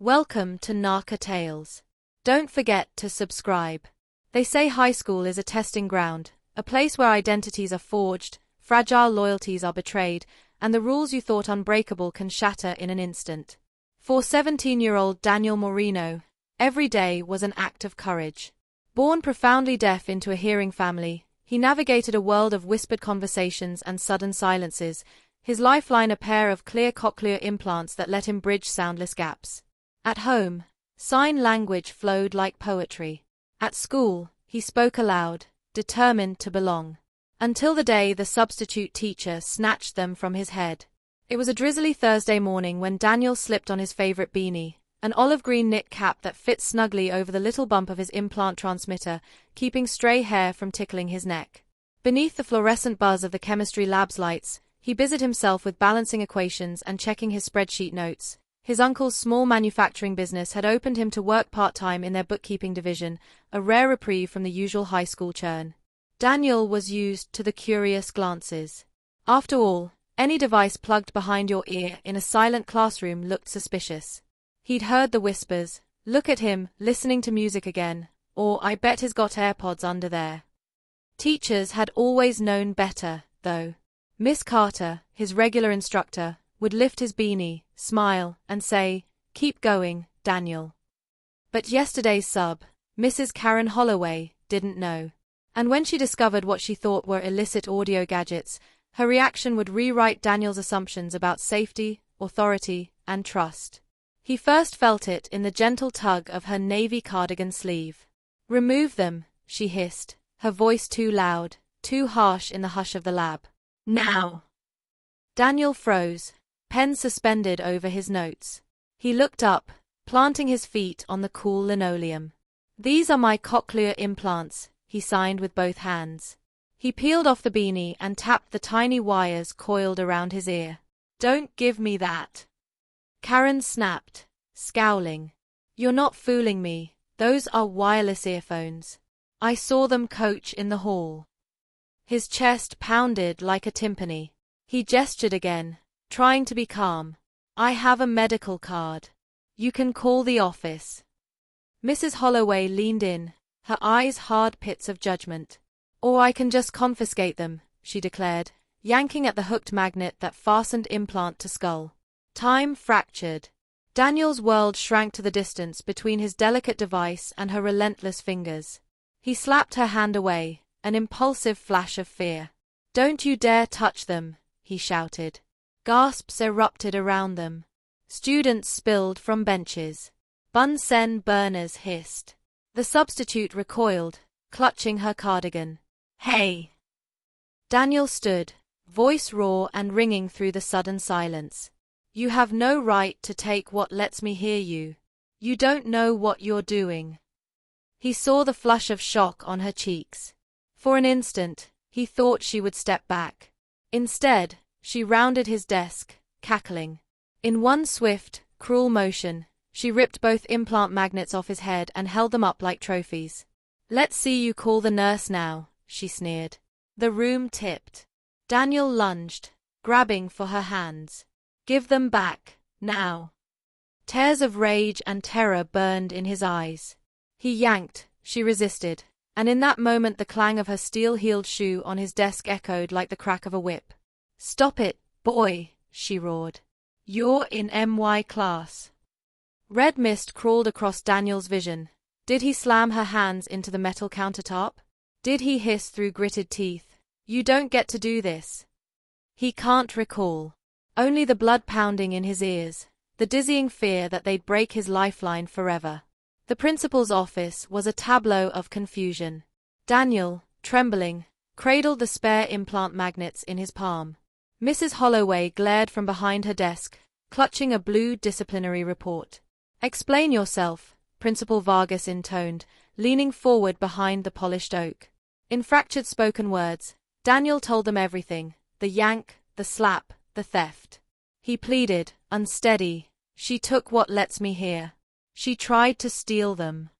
Welcome to Narca Tales. Don't forget to subscribe. They say high school is a testing ground, a place where identities are forged, fragile loyalties are betrayed, and the rules you thought unbreakable can shatter in an instant. For 17-year-old Daniel Moreno, every day was an act of courage. Born profoundly deaf into a hearing family, he navigated a world of whispered conversations and sudden silences, his lifeline a pair of clear cochlear implants that let him bridge soundless gaps. At home, sign language flowed like poetry. At school, he spoke aloud, determined to belong. Until the day the substitute teacher snatched them from his head. It was a drizzly Thursday morning when Daniel slipped on his favorite beanie, an olive-green knit cap that fit snugly over the little bump of his implant transmitter, keeping stray hair from tickling his neck. Beneath the fluorescent buzz of the chemistry lab's lights, he busied himself with balancing equations and checking his spreadsheet notes. His uncle's small manufacturing business had opened him to work part-time in their bookkeeping division, a rare reprieve from the usual high school churn. Daniel was used to the curious glances. After all, any device plugged behind your ear in a silent classroom looked suspicious. He'd heard the whispers, "Look at him, listening to music again," or "I bet he's got AirPods under there." Teachers had always known better, though. Miss Carter, his regular instructor, would lift his beanie, smile, and say, "Keep going, Daniel." But yesterday's sub, Mrs. Karen Holloway, didn't know. And when she discovered what she thought were illicit audio gadgets, her reaction would rewrite Daniel's assumptions about safety, authority, and trust. He first felt it in the gentle tug of her navy cardigan sleeve. "Remove them," she hissed, her voice too loud, too harsh in the hush of the lab. "Now!" Daniel froze, pen suspended over his notes. He looked up, planting his feet on the cool linoleum. "These are my cochlear implants," he signed with both hands. He peeled off the beanie and tapped the tiny wires coiled around his ear. "Don't give me that." Karen snapped, scowling. "You're not fooling me, those are wireless earphones. I saw them coach in the hall." His chest pounded like a timpani. He gestured again, trying to be calm. "I have a medical card. You can call the office." Mrs. Holloway leaned in, her eyes hard pits of judgment. "Or I can just confiscate them," she declared, yanking at the hooked magnet that fastened implant to skull. Time fractured. Daniel's world shrank to the distance between his delicate device and her relentless fingers. He slapped her hand away, an impulsive flash of fear. "Don't you dare touch them," he shouted. Gasps erupted around them. Students spilled from benches. Bunsen burners hissed. The substitute recoiled, clutching her cardigan. "Hey!" Daniel stood, voice raw and ringing through the sudden silence. "You have no right to take what lets me hear you. You don't know what you're doing." He saw the flush of shock on her cheeks. For an instant, he thought she would step back. Instead, she rounded his desk, cackling. In one swift, cruel motion, she ripped both implant magnets off his head and held them up like trophies. "Let's see you call the nurse now," she sneered. The room tipped. Daniel lunged, grabbing for her hands. "Give them back, now." Tears of rage and terror burned in his eyes. He yanked, she resisted, and in that moment the clang of her steel-heeled shoe on his desk echoed like the crack of a whip. "Stop it, boy," she roared. "You're in MY class." Red mist crawled across Daniel's vision. Did he slam her hands into the metal countertop? Did he hiss through gritted teeth, "You don't get to do this"? He can't recall. Only the blood pounding in his ears, the dizzying fear that they'd break his lifeline forever. The principal's office was a tableau of confusion. Daniel, trembling, cradled the spare implant magnets in his palm. Mrs. Holloway glared from behind her desk, clutching a blue disciplinary report. "Explain yourself," Principal Vargas intoned, leaning forward behind the polished oak. In fractured spoken words, Daniel told them everything, the yank, the slap, the theft. He pleaded, unsteady, "She took what lets me hear. She tried to steal them."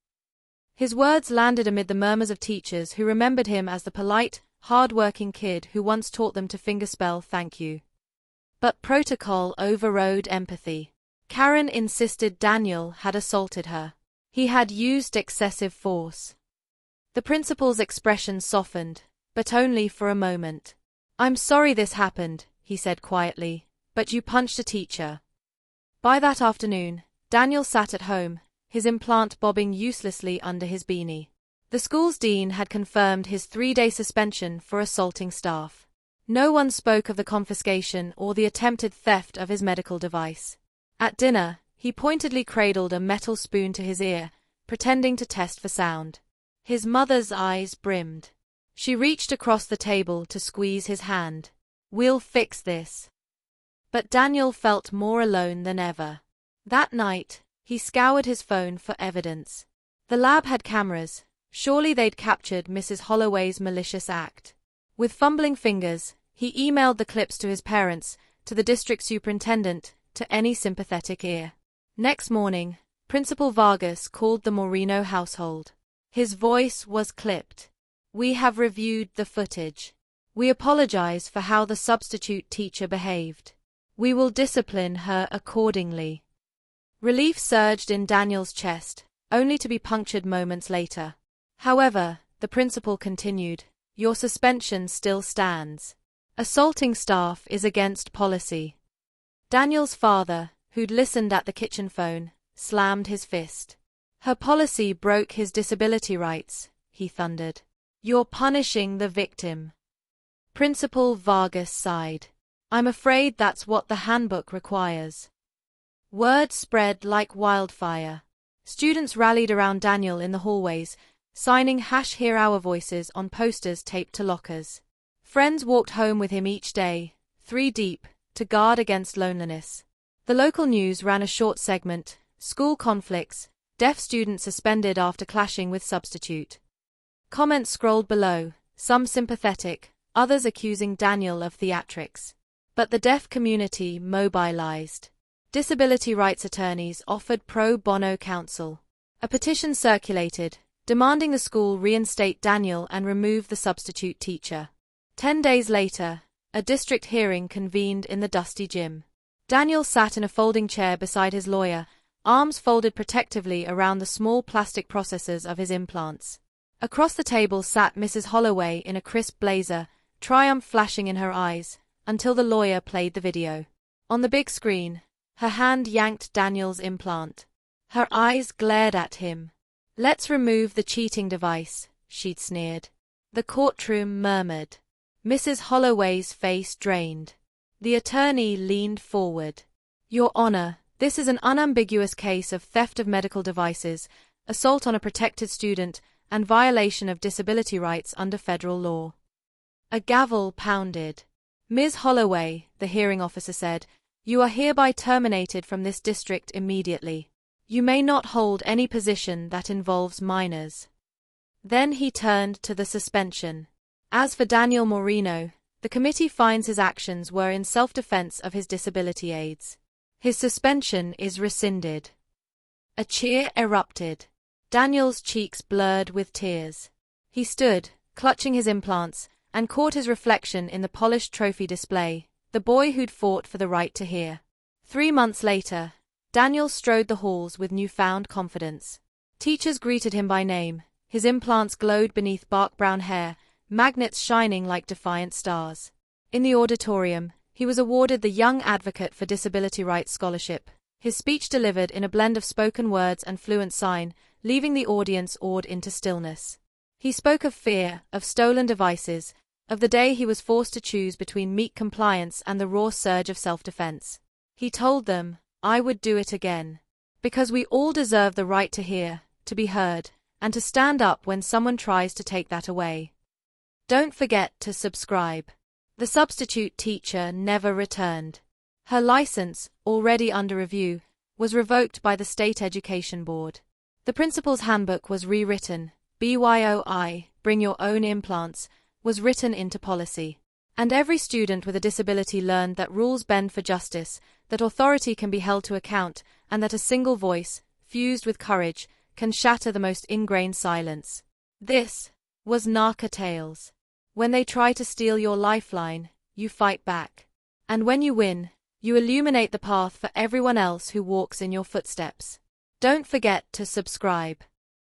His words landed amid the murmurs of teachers who remembered him as the polite, hard-working kid who once taught them to fingerspell "thank you." But protocol overrode empathy. Karen insisted Daniel had assaulted her. He had used excessive force. The principal's expression softened, but only for a moment. "I'm sorry this happened," he said quietly, "but you punched a teacher." By that afternoon, Daniel sat at home, his implant bobbing uselessly under his beanie. The school's dean had confirmed his 3-day suspension for assaulting staff. No one spoke of the confiscation or the attempted theft of his medical device. At dinner, he pointedly cradled a metal spoon to his ear, pretending to test for sound. His mother's eyes brimmed. She reached across the table to squeeze his hand. "We'll fix this." But Daniel felt more alone than ever. That night, he scoured his phone for evidence. The lab had cameras. Surely they'd captured Mrs. Holloway's malicious act. With fumbling fingers, he emailed the clips to his parents, to the district superintendent, to any sympathetic ear. Next morning, Principal Vargas called the Moreno household. His voice was clipped. "We have reviewed the footage. We apologize for how the substitute teacher behaved. We will discipline her accordingly." Relief surged in Daniel's chest, only to be punctured moments later. However, the principal continued, "Your suspension still stands. Assaulting staff is against policy." Daniel's father, who'd listened at the kitchen phone, slammed his fist. "Her policy broke his disability rights," he thundered. "You're punishing the victim." Principal Vargas sighed. "I'm afraid that's what the handbook requires." Word spread like wildfire. Students rallied around Daniel in the hallways, signing #Hear Our Voices on posters taped to lockers. Friends walked home with him each day, 3 deep, to guard against loneliness. The local news ran a short segment, "School conflicts, deaf student suspended after clashing with substitute." Comments scrolled below, some sympathetic, others accusing Daniel of theatrics. But the deaf community mobilized. Disability rights attorneys offered pro bono counsel. A petition circulated, demanding the school reinstate Daniel and remove the substitute teacher. 10 days later, a district hearing convened in the dusty gym. Daniel sat in a folding chair beside his lawyer, arms folded protectively around the small plastic processors of his implants. Across the table sat Mrs. Holloway in a crisp blazer, triumph flashing in her eyes, until the lawyer played the video. On the big screen, her hand yanked Daniel's implant. Her eyes glared at him. "Let's remove the cheating device," she'd sneered. The courtroom murmured. Mrs. Holloway's face drained. The attorney leaned forward. "Your Honor, this is an unambiguous case of theft of medical devices, assault on a protected student, and violation of disability rights under federal law." A gavel pounded. "Ms. Holloway," the hearing officer said, "you are hereby terminated from this district immediately. You may not hold any position that involves minors." Then he turned to the suspension. As for Daniel Moreno, the committee finds his actions were in self-defense of his disability aids. His suspension is rescinded. A cheer erupted. Daniel's cheeks blurred with tears. He stood, clutching his implants, and caught his reflection in the polished trophy display, the boy who'd fought for the right to hear. 3 months later, Daniel strode the halls with newfound confidence. Teachers greeted him by name. His implants glowed beneath bark-brown hair, magnets shining like defiant stars. In the auditorium, he was awarded the Young Advocate for Disability Rights Scholarship, his speech delivered in a blend of spoken words and fluent sign, leaving the audience awed into stillness. He spoke of fear, of stolen devices, of the day he was forced to choose between meek compliance and the raw surge of self-defense. He told them, "I would do it again. Because we all deserve the right to hear, to be heard, and to stand up when someone tries to take that away." Don't forget to subscribe. The substitute teacher never returned. Her license, already under review, was revoked by the State Education Board. The principal's handbook was rewritten. BYOI, Bring Your Own Implants, was written into policy. And every student with a disability learned that rules bend for justice, that authority can be held to account, and that a single voice, fused with courage, can shatter the most ingrained silence. This was Narca Tales. When they try to steal your lifeline, you fight back. And when you win, You illuminate the path for everyone else who walks in your footsteps. Don't forget to subscribe.